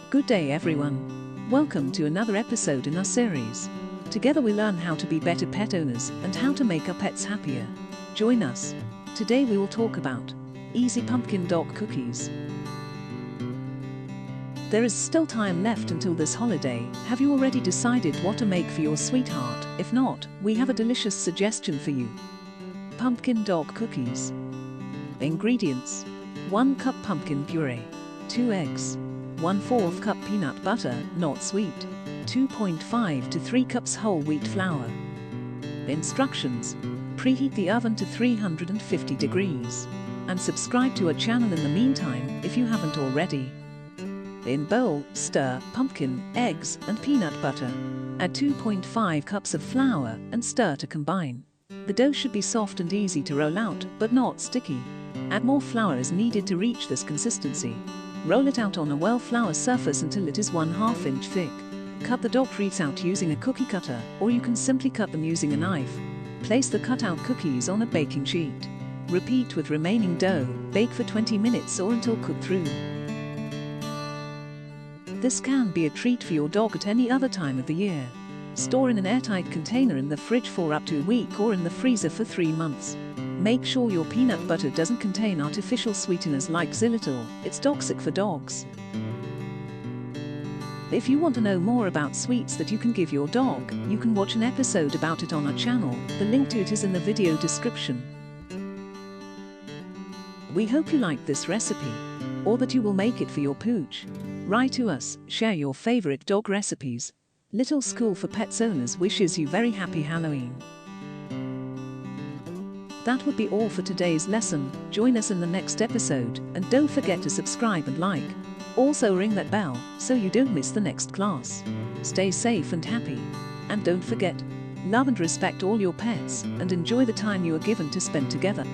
Good day everyone. Welcome to another episode in our series. Together we learn how to be better pet owners and how to make our pets happier. Join us. Today we will talk about easy pumpkin dog cookies. There is still time left until this holiday. Have you already decided what to make for your sweetheart? If not, we have a delicious suggestion for you. Pumpkin dog cookies. Ingredients: 1 cup pumpkin puree, 2 eggs, 1/4 cup peanut butter, not sweet, 2.5 to 3 cups whole wheat flour. Instructions: preheat the oven to 350 degrees. And subscribe to our channel in the meantime if you haven't already. In bowl, stir pumpkin, eggs and peanut butter. Add 2.5 cups of flour and stir to combine. The dough should be soft and easy to roll out, but not sticky. Add more flour as needed to reach this consistency. Roll it out on a well-floured surface until it is 1/2 inch thick. Cut the dog treats out using a cookie cutter, or you can simply cut them using a knife. Place the cut-out cookies on a baking sheet. Repeat with remaining dough. Bake for 20 minutes or until cooked through. This can be a treat for your dog at any other time of the year. Store in an airtight container in the fridge for up to a week or in the freezer for 3 months. Make sure your peanut butter doesn't contain artificial sweeteners like xylitol. It's toxic for dogs. If you want to know more about sweets that you can give your dog, you can watch an episode about it on our channel. The link to it is in the video description. We hope you liked this recipe, or that you will make it for your pooch. Write to us, share your favorite dog recipes. Little School for Pets Owners wishes you very happy Halloween. That would be all for today's lesson. Join us in the next episode, and don't forget to subscribe and like. Also ring that bell, so you don't miss the next class. Stay safe and happy. And don't forget, love and respect all your pets, and enjoy the time you are given to spend together.